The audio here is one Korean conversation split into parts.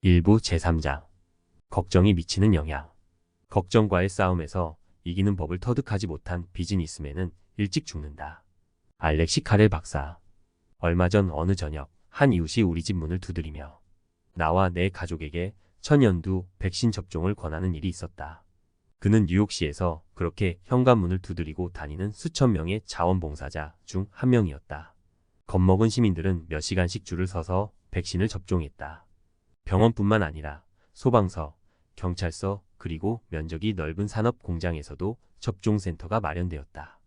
일부 제3장 걱정이 미치는 영향. 걱정과의 싸움에서 이기는 법을 터득하지 못한 비즈니스맨은 일찍 죽는다. 알렉시 카렐 박사. 얼마 전 어느 저녁 한 이웃이 우리 집 문을 두드리며 나와 내 가족에게 천연두 백신 접종을 권하는 일이 있었다. 그는 뉴욕시에서 그렇게 현관문을 두드리고 다니는 수천 명의 자원봉사자 중 한 명이었다. 겁먹은 시민들은 몇 시간씩 줄을 서서 백신을 접종했다. 병원뿐만 아니라 소방서, 경찰서, 그리고 면적이 넓은 산업 공장에서도 접종센터가 마련되었다.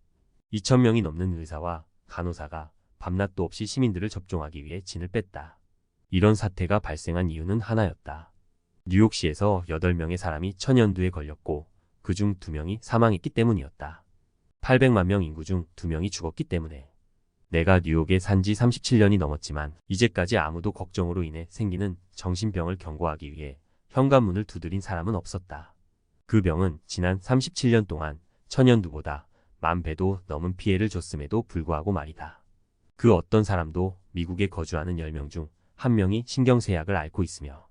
2,000명이 넘는 의사와 간호사가 밤낮도 없이 시민들을 접종하기 위해 진을 뺐다. 이런 사태가 발생한 이유는 하나였다. 뉴욕시에서 8명의 사람이 천연두에 걸렸고 그중 2명이 사망했기 때문이었다. 800만 명 인구 중 2명이 죽었기 때문에. 내가 뉴욕에 산 지 37년이 넘었지만 이제까지 아무도 걱정으로 인해 생기는 정신병을 경고하기 위해 현관문을 두드린 사람은 없었다. 그 병은 지난 37년 동안 천연두보다 10,000배도 넘은 피해를 줬음에도 불구하고 말이다. 그 어떤 사람도 미국에 거주하는 10명 중 1명이 신경쇠약을 앓고 있으며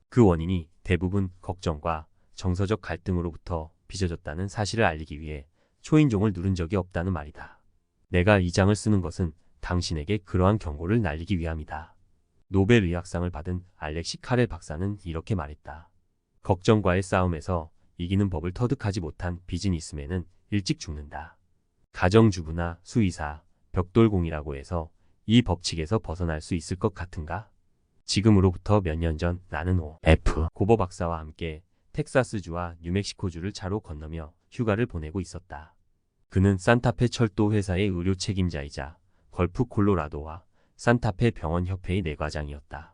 그 원인이 대부분 걱정과 정서적 갈등으로부터 빚어졌다는 사실을 알리기 위해 초인종을 누른 적이 없다는 말이다. 내가 이 장을 쓰는 것은 당신에게 그러한 경고를 날리기 위함이다. 노벨 의학상을 받은 알렉시 카렐 박사는 이렇게 말했다. 걱정과의 싸움에서 이기는 법을 터득하지 못한 비즈니스맨은 일찍 죽는다. 가정주부나 수의사, 벽돌공이라고 해서 이 법칙에서 벗어날 수 있을 것 같은가? 지금으로부터 몇 년 전 나는 O.F. 고버 박사와 함께 텍사스주와 뉴멕시코주를 차로 건너며 휴가를 보내고 있었다. 그는 산타페 철도 회사의 의료 책임자이자 걸프 콜로라도와 산타페 병원협회의 내과장이었다.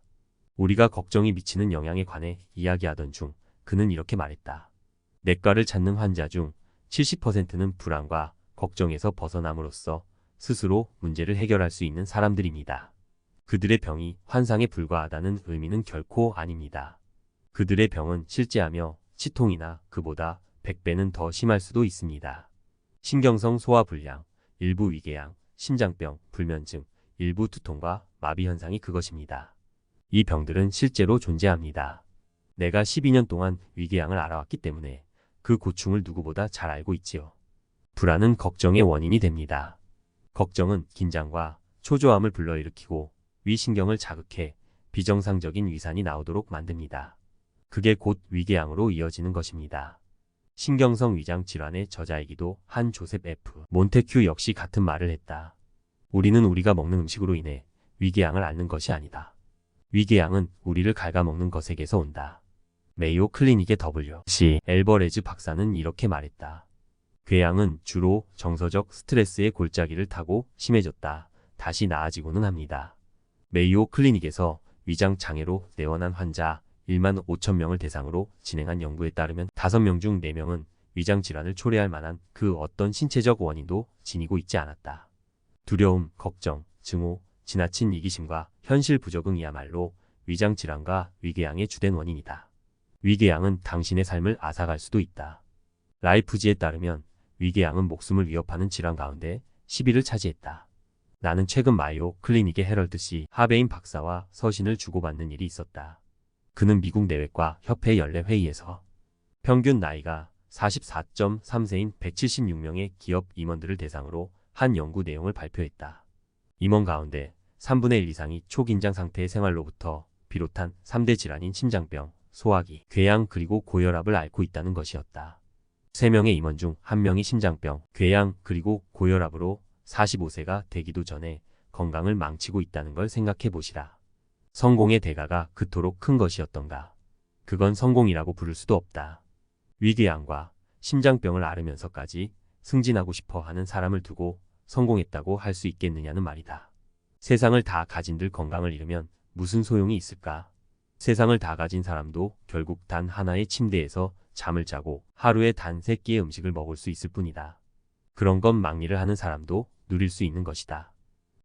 우리가 걱정이 미치는 영향에 관해 이야기하던 중 그는 이렇게 말했다. 내과를 찾는 환자 중 70%는 불안과 걱정에서 벗어남으로써 스스로 문제를 해결할 수 있는 사람들입니다. 그들의 병이 환상에 불과하다는 의미는 결코 아닙니다. 그들의 병은 실제하며 치통이나 그보다 100배는 더 심할 수도 있습니다. 신경성 소화불량, 일부 위궤양, 심장병, 불면증, 일부 두통과 마비 현상이 그것입니다. 이 병들은 실제로 존재합니다. 내가 12년 동안 위궤양을 알아왔기 때문에 그 고충을 누구보다 잘 알고 있지요. 불안은 걱정의 원인이 됩니다. 걱정은 긴장과 초조함을 불러일으키고 위신경을 자극해 비정상적인 위산이 나오도록 만듭니다. 그게 곧 위궤양으로 이어지는 것입니다. 신경성 위장 질환의 저자이기도 한 조셉 F. 몬테큐 역시 같은 말을 했다. 우리는 우리가 먹는 음식으로 인해 위궤양을 앓는 것이 아니다. 위궤양은 우리를 갉아먹는 것에게서 온다. 메이오 클리닉의 W.C. 엘버레즈 박사는 이렇게 말했다. 궤양은 주로 정서적 스트레스의 골짜기를 타고 심해졌다. 다시 나아지고는 합니다. 메이오 클리닉에서 위장 장애로 내원한 환자 15,000명을 대상으로 진행한 연구에 따르면 5명 중 4명은 위장 질환을 초래할 만한 그 어떤 신체적 원인도 지니고 있지 않았다. 두려움, 걱정, 증오, 지나친 이기심과 현실 부적응이야말로 위장 질환과 위궤양의 주된 원인이다. 위궤양은 당신의 삶을 앗아갈 수도 있다. 라이프지에 따르면 위궤양은 목숨을 위협하는 질환 가운데 10위를 차지했다. 나는 최근 마이오 클리닉의 해럴드 C. 하베인 박사와 서신을 주고받는 일이 있었다. 그는 미국 내외과 협회 연례 회의에서 평균 나이가 44.3세인 176명의 기업 임원들을 대상으로 한 연구 내용을 발표했다. 임원 가운데 3분의 1 이상이 초긴장 상태의 생활로부터 비롯한 3대 질환인 심장병, 소화기, 궤양 그리고 고혈압을 앓고 있다는 것이었다. 3명의 임원 중 1명이 심장병, 궤양 그리고 고혈압으로 45세가 되기도 전에 건강을 망치고 있다는 걸 생각해 보시라. 성공의 대가가 그토록 큰 것이었던가. 그건 성공이라고 부를 수도 없다. 위궤양과 심장병을 앓으면서까지 승진하고 싶어 하는 사람을 두고 성공했다고 할 수 있겠느냐는 말이다. 세상을 다 가진들 건강을 잃으면 무슨 소용이 있을까? 세상을 다 가진 사람도 결국 단 하나의 침대에서 잠을 자고 하루에 단 3끼의 음식을 먹을 수 있을 뿐이다. 그런 것 막리를 하는 사람도 누릴 수 있는 것이다.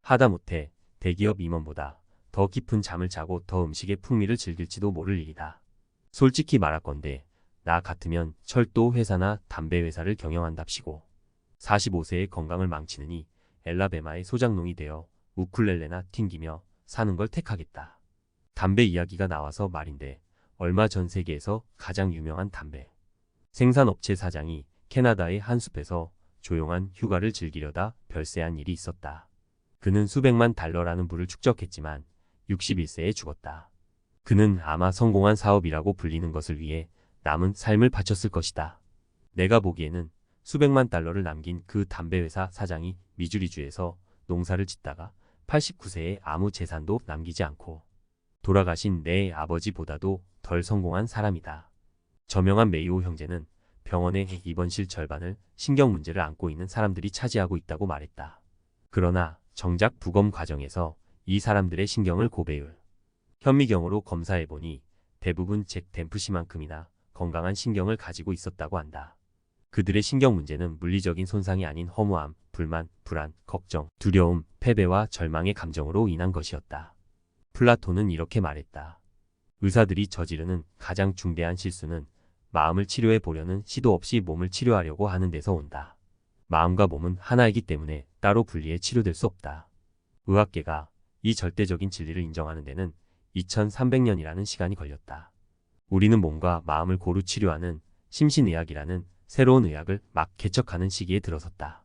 하다못해 대기업 임원보다 더 깊은 잠을 자고 더 음식의 풍미를 즐길지도 모를 일이다. 솔직히 말할건대 나 같으면 철도 회사나 담배 회사를 경영한답시고 45세의 건강을 망치느니 엘라베마의 소장농이 되어 우쿨렐레나 튕기며 사는 걸 택하겠다. 담배 이야기가 나와서 말인데 얼마 전 세계에서 가장 유명한 담배 생산업체 사장이 캐나다의 한 숲에서 조용한 휴가를 즐기려다 별세한 일이 있었다. 그는 수백만 달러라는 부를 축적했지만 61세에 죽었다. 그는 아마 성공한 사업이라고 불리는 것을 위해 남은 삶을 바쳤을 것이다. 내가 보기에는 수백만 달러를 남긴 그 담배 회사 사장이 미주리주에서 농사를 짓다가 89세에 아무 재산도 남기지 않고 돌아가신 내 아버지보다도 덜 성공한 사람이다. 저명한 메이오 형제는 병원의 입원실 절반을 신경 문제를 앓고 있는 사람들이 차지하고 있다고 말했다. 그러나 정작 부검 과정에서 이 사람들의 신경을 고배율 현미경으로 검사해보니 대부분 잭 댐프시만큼이나 건강한 신경을 가지고 있었다고 한다. 그들의 신경 문제는 물리적인 손상이 아닌 허무함, 불만, 불안, 걱정, 두려움, 패배와 절망의 감정으로 인한 것이었다. 플라톤은 이렇게 말했다. 의사들이 저지르는 가장 중대한 실수는 마음을 치료해 보려는 시도 없이 몸을 치료하려고 하는 데서 온다. 마음과 몸은 하나이기 때문에 따로 분리해 치료될 수 없다. 의학계가 이 절대적인 진리를 인정하는 데는 2300년이라는 시간이 걸렸다. 우리는 몸과 마음을 고루 치료하는 심신의학이라는 새로운 의학을 막 개척하는 시기에 들어섰다.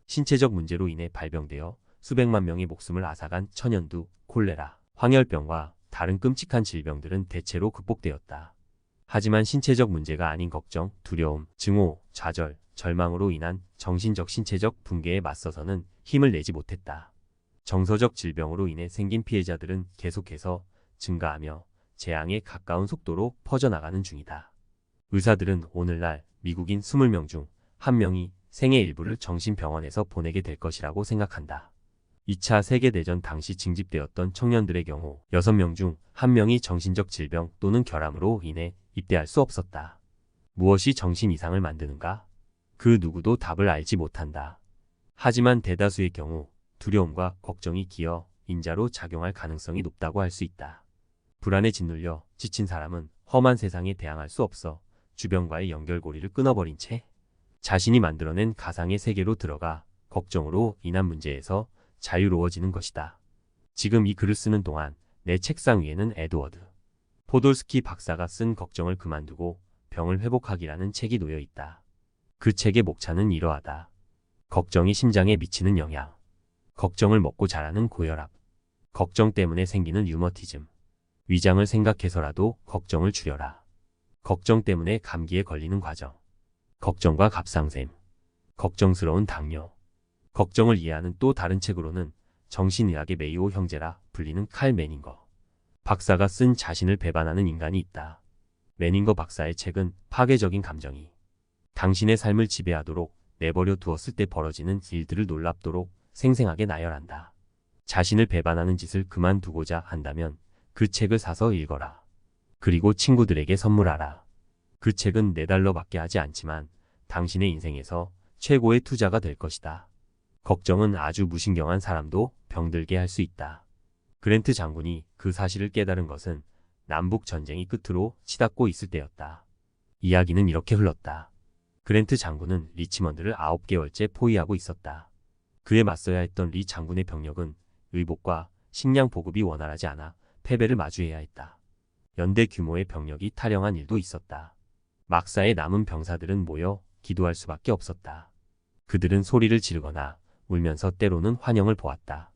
신체적 문제로 인해 발병되어 수백만 명의 목숨을 앗아간 천연두, 콜레라, 황열병과 다른 끔찍한 질병들은 대체로 극복되었다. 하지만 신체적 문제가 아닌 걱정, 두려움, 증오, 좌절, 절망으로 인한 정신적 신체적 붕괴에 맞서서는 힘을 내지 못했다. 정서적 질병으로 인해 생긴 피해자들은 계속해서 증가하며 재앙에 가까운 속도로 퍼져나가는 중이다. 의사들은 오늘날 미국인 20명 중 1명이 생애 일부를 정신병원에서 보내게 될 것이라고 생각한다. 2차 세계대전 당시 징집되었던 청년들의 경우 6명 중 1명이 정신적 질병 또는 결함으로 인해 입대할 수 없었다. 무엇이 정신 이상을 만드는가? 그 누구도 답을 알지 못한다. 하지만 대다수의 경우 두려움과 걱정이 기어 인자로 작용할 가능성이 높다고 할 수 있다. 불안에 짓눌려 지친 사람은 험한 세상에 대항할 수 없어 주변과의 연결고리를 끊어버린 채 자신이 만들어낸 가상의 세계로 들어가 걱정으로 인한 문제에서 자유로워지는 것이다. 지금 이 글을 쓰는 동안 내 책상 위에는 에드워드 포돌스키 박사가 쓴 걱정을 그만두고 병을 회복하기라는 책이 놓여 있다. 그 책의 목차는 이러하다. 걱정이 심장에 미치는 영향. 걱정을 먹고 자라는 고혈압. 걱정 때문에 생기는 류머티즘. 위장을 생각해서라도 걱정을 줄여라. 걱정 때문에 감기에 걸리는 과정. 걱정과 갑상샘. 걱정스러운 당뇨. 걱정을 이해하는 또 다른 책으로는 정신의학의 메이오 형제라 불리는 칼 매닝거 박사가 쓴 자신을 배반하는 인간이 있다. 매닝거 박사의 책은 파괴적인 감정이 당신의 삶을 지배하도록 내버려 두었을 때 벌어지는 일들을 놀랍도록 생생하게 나열한다. 자신을 배반하는 짓을 그만두고자 한다면 그 책을 사서 읽어라. 그리고 친구들에게 선물하라. 그 책은 $4밖에 하지 않지만 당신의 인생에서 최고의 투자가 될 것이다. 걱정은 아주 무신경한 사람도 병들게 할 수 있다. 그랜트 장군이 그 사실을 깨달은 것은 남북 전쟁이 끝으로 치닫고 있을 때였다. 이야기는 이렇게 흘렀다. 그랜트 장군은 리치먼드를 9개월째 포위하고 있었다. 그에 맞서야 했던 리 장군의 병력은 의복과 식량 보급이 원활하지 않아 패배를 마주해야 했다. 연대 규모의 병력이 탈영한 일도 있었다. 막사에 남은 병사들은 모여 기도할 수밖에 없었다. 그들은 소리를 지르거나 울면서 때로는 환영을 보았다.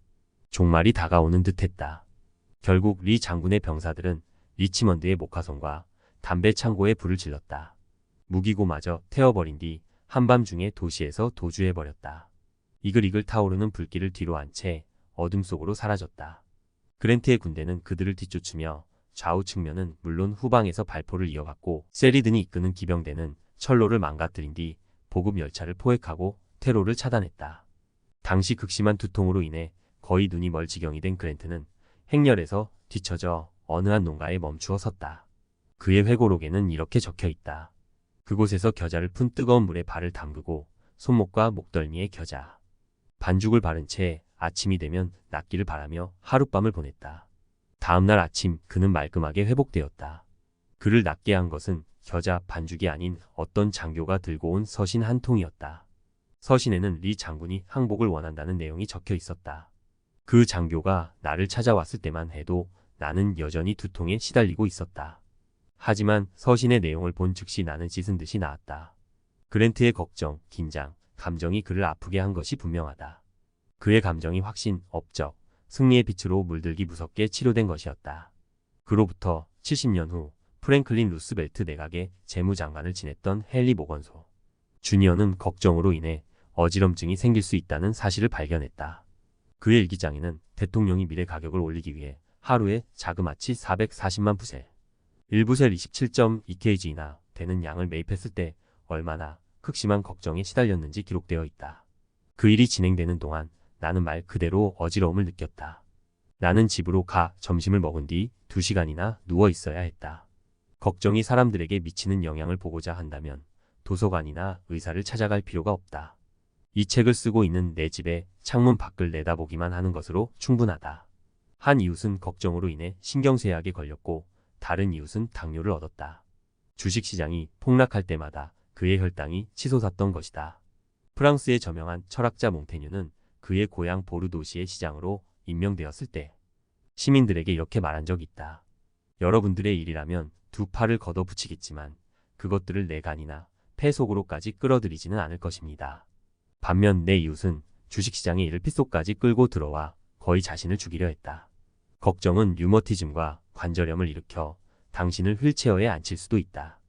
종말이 다가오는 듯했다. 결국 리 장군의 병사들은 리치먼드의 목화성과 담배 창고에 불을 질렀다. 무기고마저 태워버린 뒤 한밤중에 도시에서 도주해버렸다. 이글이글 타오르는 불길을 뒤로 한 채 어둠 속으로 사라졌다. 그랜트의 군대는 그들을 뒤쫓으며 좌우 측면은 물론 후방에서 발포를 이어갔고 세리든이 이끄는 기병대는 철로를 망가뜨린 뒤 보급 열차를 포획하고 퇴로를 차단했다. 당시 극심한 두통으로 인해 거의 눈이 멀 지경이 된 그랜트는 행렬에서 뒤처져 어느 한 농가에 멈추어 섰다. 그의 회고록에는 이렇게 적혀 있다. 그곳에서 겨자를 푼 뜨거운 물에 발을 담그고 손목과 목덜미에 겨자, 반죽을 바른 채 아침이 되면 낫기를 바라며 하룻밤을 보냈다. 다음날 아침 그는 말끔하게 회복되었다. 그를 낫게 한 것은 겨자 반죽이 아닌 어떤 장교가 들고 온 서신 한 통이었다. 서신에는 리 장군이 항복을 원한다는 내용이 적혀 있었다. 그 장교가 나를 찾아왔을 때만 해도 나는 여전히 두통에 시달리고 있었다. 하지만 서신의 내용을 본 즉시 나는 씻은 듯이 나았다. 그랜트의 걱정, 긴장, 감정이 그를 아프게 한 것이 분명하다. 그의 감정이 확신, 업적, 승리의 빛으로 물들기 무섭게 치료된 것이었다. 그로부터 70년 후 프랭클린 루스벨트 내각의 재무장관을 지냈던 헨리 모건소 주니어는 걱정으로 인해 어지럼증이 생길 수 있다는 사실을 발견했다. 그의 일기장에는 대통령이 미래 가격을 올리기 위해 하루에 자그마치 440만 부셀, 1부셀 27.2kg나 되는 양을 매입했을 때 얼마나 극심한 걱정에 시달렸는지 기록되어 있다. 그 일이 진행되는 동안 나는 말 그대로 어지러움을 느꼈다. 나는 집으로 가 점심을 먹은 뒤 2시간이나 누워 있어야 했다. 걱정이 사람들에게 미치는 영향을 보고자 한다면 도서관이나 의사를 찾아갈 필요가 없다. 이 책을 쓰고 있는 내 집의 창문 밖을 내다보기만 하는 것으로 충분하다. 한 이웃은 걱정으로 인해 신경쇠약에 걸렸고 다른 이웃은 당뇨를 얻었다. 주식시장이 폭락할 때마다 그의 혈당이 치솟았던 것이다. 프랑스의 저명한 철학자 몽테뉴는 그의 고향 보르도시의 시장으로 임명되었을 때 시민들에게 이렇게 말한 적이 있다. 여러분들의 일이라면 두 팔을 걷어붙이겠지만 그것들을 내 간이나 폐 속으로까지 끌어들이지는 않을 것입니다. 반면 내 이웃은 주식시장의 일을 핏속까지 끌고 들어와 거의 자신을 죽이려 했다. 걱정은 류머티즘과 관절염을 일으켜 당신을 휠체어에 앉힐 수도 있다.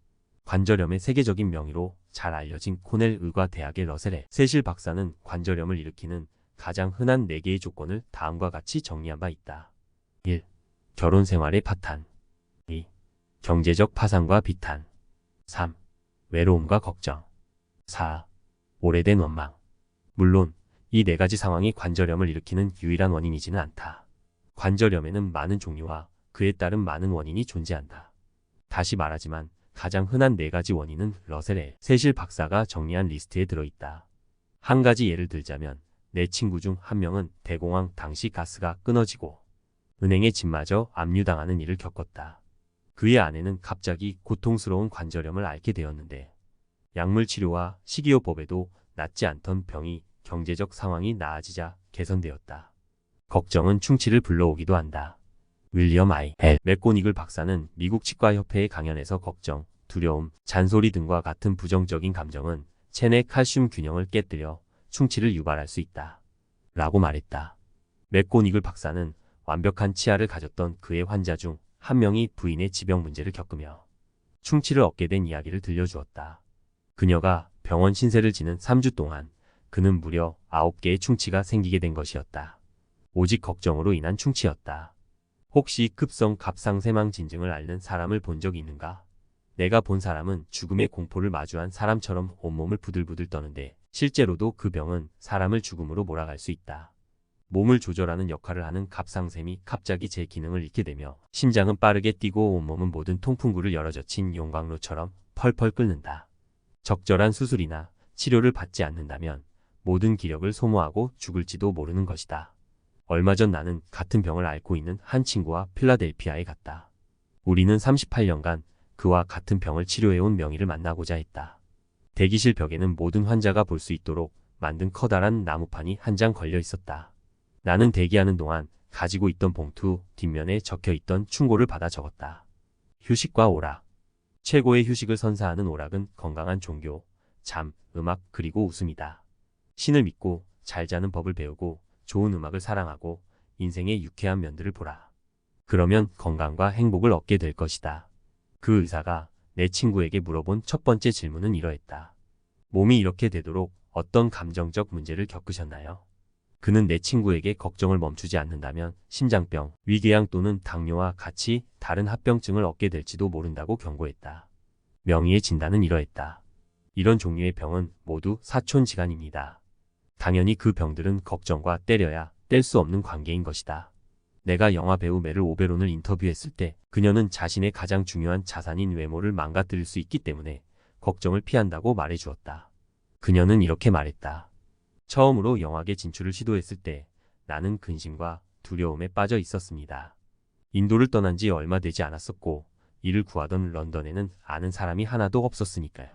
관절염의 세계적인 명의로 잘 알려진 코넬 의과대학의 러셀 세실 박사는 관절염을 일으키는 가장 흔한 4개의 조건을 다음과 같이 정리한 바 있다. 1. 결혼 생활의 파탄. 2. 경제적 파산과 비탄. 3. 외로움과 걱정. 4. 오래된 원망. 물론 이 4가지 상황이 관절염을 일으키는 유일한 원인이지는 않다. 관절염에는 많은 종류와 그에 따른 많은 원인이 존재한다. 다시 말하지만 가장 흔한 4가지 원인은 러셀의 세실 박사가 정리한 리스트에 들어있다. 한 가지 예를 들자면 내 친구 중 한 명은 대공황 당시 가스가 끊어지고 은행의 집마저 압류당하는 일을 겪었다. 그의 아내는 갑자기 고통스러운 관절염을 앓게 되었는데 약물 치료와 식이요법에도 낫지 않던 병이 경제적 상황이 나아지자 개선되었다. 걱정은 충치를 불러오기도 한다. 윌리엄 I. 맥고니글 박사는 미국 치과협회의 강연에서 걱정, 두려움, 잔소리 등과 같은 부정적인 감정은 체내 칼슘 균형을 깨뜨려 충치를 유발할 수 있다. 라고 말했다. 맥고니글 박사는 완벽한 치아를 가졌던 그의 환자 중 한 명이 부인의 지병 문제를 겪으며 충치를 얻게 된 이야기를 들려주었다. 그녀가 병원 신세를 지는 3주 동안 그는 무려 9개의 충치가 생기게 된 것이었다. 오직 걱정으로 인한 충치였다. 혹시 급성 갑상쇠망 진증을 앓는 사람을 본 적이 있는가? 내가 본 사람은 죽음의 공포를 마주한 사람처럼 온몸을 부들부들 떠는데 실제로도 그 병은 사람을 죽음으로 몰아갈 수 있다. 몸을 조절하는 역할을 하는 갑상샘이 갑자기 제 기능을 잃게 되며 심장은 빠르게 뛰고 온몸은 모든 통풍구를 열어젖힌 용광로처럼 펄펄 끓는다. 적절한 수술이나 치료를 받지 않는다면 모든 기력을 소모하고 죽을지도 모르는 것이다. 얼마 전 나는 같은 병을 앓고 있는 한 친구와 필라델피아에 갔다. 우리는 38년간 그와 같은 병을 치료해온 명의를 만나고자 했다. 대기실 벽에는 모든 환자가 볼 수 있도록 만든 커다란 나무판이 한 장 걸려 있었다. 나는 대기하는 동안 가지고 있던 봉투 뒷면에 적혀있던 충고를 받아 적었다. 휴식과 오락. 최고의 휴식을 선사하는 오락은 건강한 종교, 잠, 음악 그리고 웃음이다. 신을 믿고 잘 자는 법을 배우고 좋은 음악을 사랑하고 인생의 유쾌한 면들을 보라. 그러면 건강과 행복을 얻게 될 것이다. 그 의사가 내 친구에게 물어본 첫 번째 질문은 이러했다. 몸이 이렇게 되도록 어떤 감정적 문제를 겪으셨나요? 그는 내 친구에게 걱정을 멈추지 않는다면 심장병, 위궤양 또는 당뇨와 같이 다른 합병증을 얻게 될지도 모른다고 경고했다. 명의의 진단은 이러했다. 이런 종류의 병은 모두 사촌지간입니다. 당연히 그 병들은 걱정과 때려야 뗄 수 없는 관계인 것이다. 내가 영화배우 메를 오베론을 인터뷰했을 때 그녀는 자신의 가장 중요한 자산인 외모를 망가뜨릴 수 있기 때문에 걱정을 피한다고 말해주었다. 그녀는 이렇게 말했다. 처음으로 영화계 진출을 시도했을 때 나는 근심과 두려움에 빠져 있었습니다. 인도를 떠난 지 얼마 되지 않았었고 일을 구하던 런던에는 아는 사람이 하나도 없었으니까요.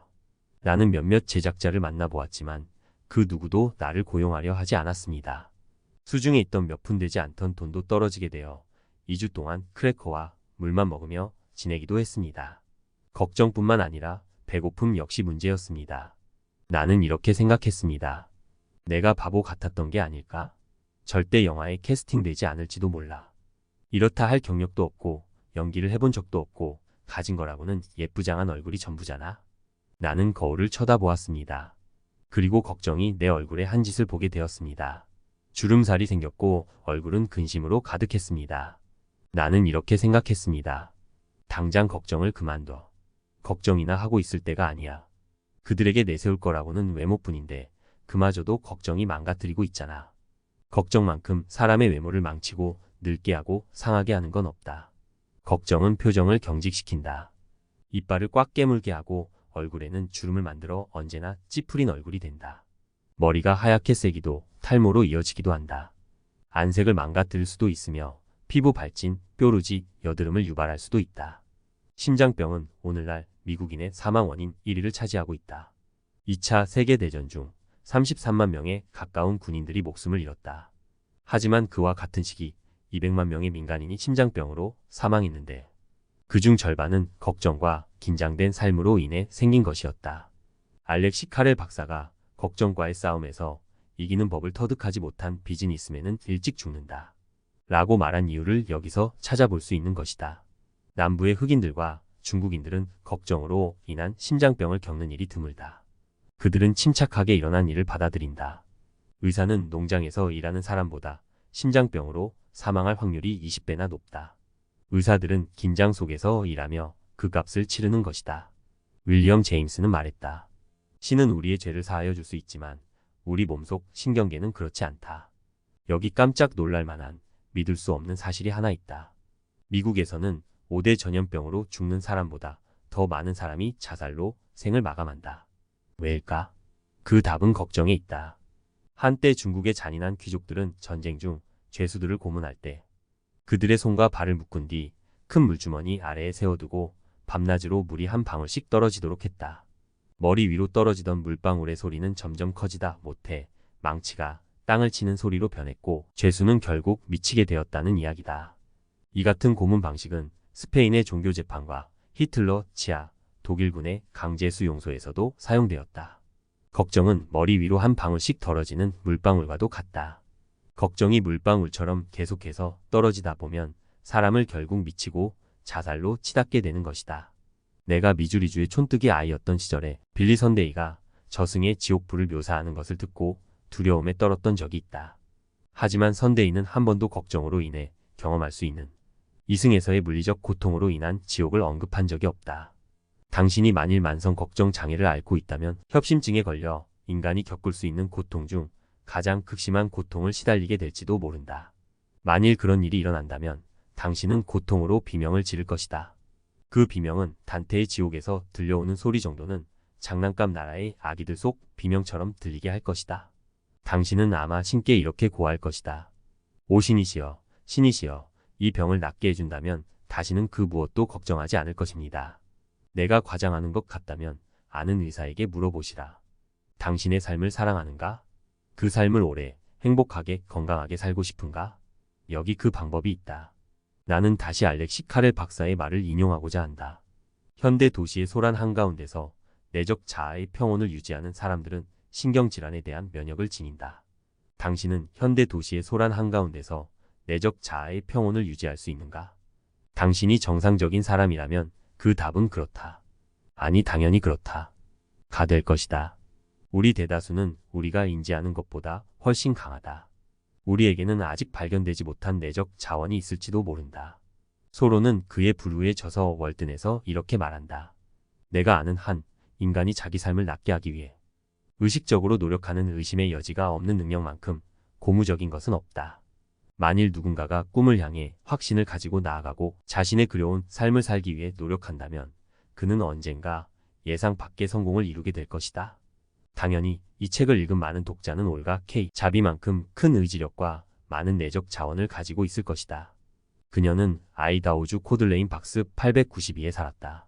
나는 몇몇 제작자를 만나보았지만 그 누구도 나를 고용하려 하지 않았습니다. 수중에 있던 몇 푼 되지 않던 돈도 떨어지게 되어 2주 동안 크래커와 물만 먹으며 지내기도 했습니다. 걱정뿐만 아니라 배고픔 역시 문제였습니다. 나는 이렇게 생각했습니다. 내가 바보 같았던 게 아닐까? 절대 영화에 캐스팅되지 않을지도 몰라. 이렇다 할 경력도 없고 연기를 해본 적도 없고 가진 거라고는 예쁘장한 얼굴이 전부잖아. 나는 거울을 쳐다보았습니다. 그리고 걱정이 내 얼굴에 한 짓을 보게 되었습니다. 주름살이 생겼고 얼굴은 근심으로 가득했습니다. 나는 이렇게 생각했습니다. 당장 걱정을 그만둬. 걱정이나 하고 있을 때가 아니야. 그들에게 내세울 거라고는 외모뿐인데 그마저도 걱정이 망가뜨리고 있잖아. 걱정만큼 사람의 외모를 망치고 늙게 하고 상하게 하는 건 없다. 걱정은 표정을 경직시킨다. 이빨을 꽉 깨물게 하고 얼굴에는 주름을 만들어 언제나 찌푸린 얼굴이 된다. 머리가 하얗게 새기도 탈모로 이어지기도 한다. 안색을 망가뜨릴 수도 있으며 피부 발진, 뾰루지, 여드름을 유발할 수도 있다. 심장병은 오늘날 미국인의 사망 원인 1위를 차지하고 있다. 2차 세계대전 중 33만 명에 가까운 군인들이 목숨을 잃었다. 하지만 그와 같은 시기 200만 명의 민간인이 심장병으로 사망했는데 그중 절반은 걱정과 긴장된 삶으로 인해 생긴 것이었다. 알렉시 카렐 박사가 걱정과의 싸움에서 이기는 법을 터득하지 못한 비즈니스맨은 일찍 죽는다. 라고 말한 이유를 여기서 찾아볼 수 있는 것이다. 남부의 흑인들과 중국인들은 걱정으로 인한 심장병을 겪는 일이 드물다. 그들은 침착하게 일어난 일을 받아들인다. 의사는 농장에서 일하는 사람보다 심장병으로 사망할 확률이 20배나 높다. 의사들은 긴장 속에서 일하며 그 값을 치르는 것이다. 윌리엄 제임스는 말했다. 신은 우리의 죄를 사하여 줄 수 있지만 우리 몸속 신경계는 그렇지 않다. 여기 깜짝 놀랄 만한 믿을 수 없는 사실이 하나 있다. 미국에서는 5대 전염병으로 죽는 사람보다 더 많은 사람이 자살로 생을 마감한다. 왜일까? 그 답은 걱정에 있다. 한때 중국의 잔인한 귀족들은 전쟁 중 죄수들을 고문할 때 그들의 손과 발을 묶은 뒤 큰 물주머니 아래에 세워두고 밤낮으로 물이 한 방울씩 떨어지도록 했다. 머리 위로 떨어지던 물방울의 소리는 점점 커지다 못해 망치가 땅을 치는 소리로 변했고 죄수는 결국 미치게 되었다는 이야기다. 이 같은 고문 방식은 스페인의 종교재판과 히틀러 치하 독일군의 강제수용소에서도 사용되었다. 걱정은 머리 위로 한 방울씩 떨어지는 물방울과도 같다. 걱정이 물방울처럼 계속해서 떨어지다 보면 사람을 결국 미치고 자살로 치닫게 되는 것이다. 내가 미주리주의 촌뜨기 아이였던 시절에 빌리 선데이가 저승의 지옥불을 묘사하는 것을 듣고 두려움에 떨었던 적이 있다. 하지만 선데이는 한 번도 걱정으로 인해 경험할 수 있는 이승에서의 물리적 고통으로 인한 지옥을 언급한 적이 없다. 당신이 만일 만성 걱정 장애를 앓고 있다면 협심증에 걸려 인간이 겪을 수 있는 고통 중 가장 극심한 고통을 시달리게 될지도 모른다. 만일 그런 일이 일어난다면 당신은 고통으로 비명을 지를 것이다. 그 비명은 단테의 지옥에서 들려오는 소리 정도는 장난감 나라의 아기들 속 비명처럼 들리게 할 것이다. 당신은 아마 신께 이렇게 고할 것이다. 오 신이시여, 신이시여, 이 병을 낫게 해준다면 다시는 그 무엇도 걱정하지 않을 것입니다. 내가 과장하는 것 같다면 아는 의사에게 물어보시라. 당신의 삶을 사랑하는가? 그 삶을 오래, 행복하게, 건강하게 살고 싶은가? 여기 그 방법이 있다. 나는 다시 알렉시 카렐 박사의 말을 인용하고자 한다. 현대 도시의 소란 한가운데서 내적 자아의 평온을 유지하는 사람들은 신경질환에 대한 면역을 지닌다. 당신은 현대 도시의 소란 한가운데서 내적 자아의 평온을 유지할 수 있는가? 당신이 정상적인 사람이라면 그 답은 그렇다. 아니, 당연히 그렇다. 가 될 것이다. 우리 대다수는 우리가 인지하는 것보다 훨씬 강하다. 우리에게는 아직 발견되지 못한 내적 자원이 있을지도 모른다. 소로는 그의 불우에 져서 월든에서 이렇게 말한다. 내가 아는 한 인간이 자기 삶을 낫게 하기 위해 의식적으로 노력하는 의심의 여지가 없는 능력만큼 고무적인 것은 없다. 만일 누군가가 꿈을 향해 확신을 가지고 나아가고 자신의 그려온 삶을 살기 위해 노력한다면 그는 언젠가 예상 밖의 성공을 이루게 될 것이다. 당연히 이 책을 읽은 많은 독자는 올가 K. 자비만큼 큰 의지력과 많은 내적 자원을 가지고 있을 것이다. 그녀는 아이다호주 코들레인 박스 892에 살았다.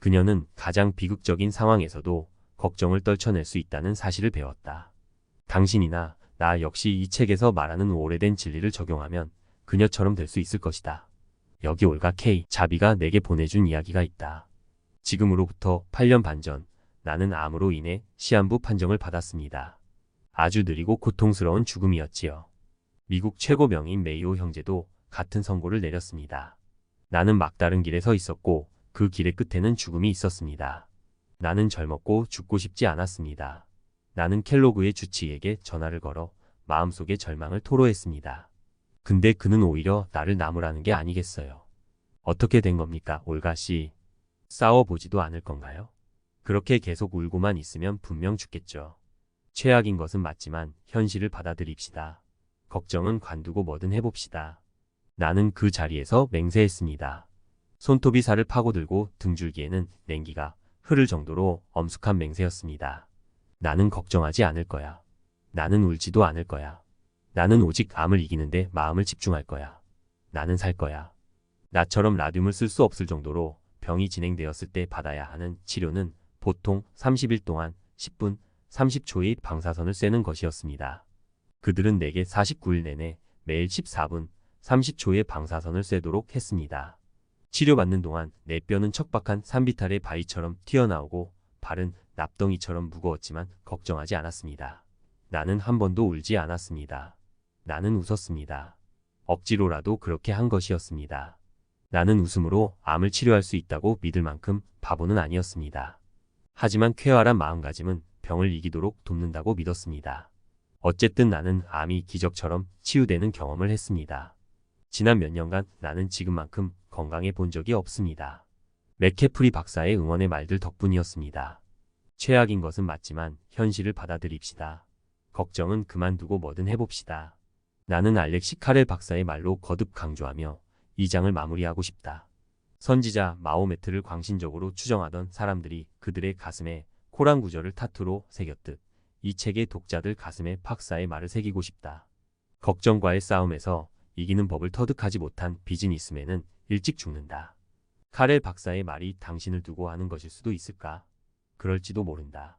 그녀는 가장 비극적인 상황에서도 걱정을 떨쳐낼 수 있다는 사실을 배웠다. 당신이나 나 역시 이 책에서 말하는 오래된 진리를 적용하면 그녀처럼 될 수 있을 것이다. 여기 올가 K. 자비가 내게 보내준 이야기가 있다. 지금으로부터 8년 반 전, 나는 암으로 인해 시한부 판정을 받았습니다. 아주 느리고 고통스러운 죽음이었지요. 미국 최고 명의인 메이오 형제도 같은 선고를 내렸습니다. 나는 막다른 길에 서 있었고 그 길의 끝에는 죽음이 있었습니다. 나는 젊었고 죽고 싶지 않았습니다. 나는 켈로그의 주치의에게 전화를 걸어 마음속의 절망을 토로했습니다. 근데 그는 오히려 나를 나무라는 게 아니겠어요. 어떻게 된 겁니까, 올가 씨? 싸워보지도 않을 건가요? 그렇게 계속 울고만 있으면 분명 죽겠죠. 최악인 것은 맞지만 현실을 받아들입시다. 걱정은 관두고 뭐든 해봅시다. 나는 그 자리에서 맹세했습니다. 손톱이 살을 파고들고 등줄기에는 냉기가 흐를 정도로 엄숙한 맹세였습니다. 나는 걱정하지 않을 거야. 나는 울지도 않을 거야. 나는 오직 암을 이기는데 마음을 집중할 거야. 나는 살 거야. 나처럼 라듐을 쓸 수 없을 정도로 병이 진행되었을 때 받아야 하는 치료는 보통 30일 동안 10분, 30초의 방사선을 쐬는 것이었습니다. 그들은 내게 49일 내내 매일 14분, 30초의 방사선을 쐬도록 했습니다. 치료받는 동안 내 뼈는 척박한 산비탈의 바위처럼 튀어나오고 발은 납덩이처럼 무거웠지만 걱정하지 않았습니다. 나는 한 번도 울지 않았습니다. 나는 웃었습니다. 억지로라도 그렇게 한 것이었습니다. 나는 웃음으로 암을 치료할 수 있다고 믿을 만큼 바보는 아니었습니다. 하지만 쾌활한 마음가짐은 병을 이기도록 돕는다고 믿었습니다. 어쨌든 나는 암이 기적처럼 치유되는 경험을 했습니다. 지난 몇 년간 나는 지금만큼 건강해 본 적이 없습니다. 맥캐프리 박사의 응원의 말들 덕분이었습니다. 최악인 것은 맞지만 현실을 받아들입시다. 걱정은 그만두고 뭐든 해봅시다. 나는 알렉시 카렐 박사의 말로 거듭 강조하며 이 장을 마무리하고 싶다. 선지자 마호메트를 광신적으로 추정하던 사람들이 그들의 가슴에 코란 구절을 타투로 새겼듯 이 책의 독자들 가슴에 박사의 말을 새기고 싶다. 걱정과의 싸움에서 이기는 법을 터득하지 못한 비즈니스맨은 일찍 죽는다. 카렐 박사의 말이 당신을 두고 하는 것일 수도 있을까? 그럴지도 모른다.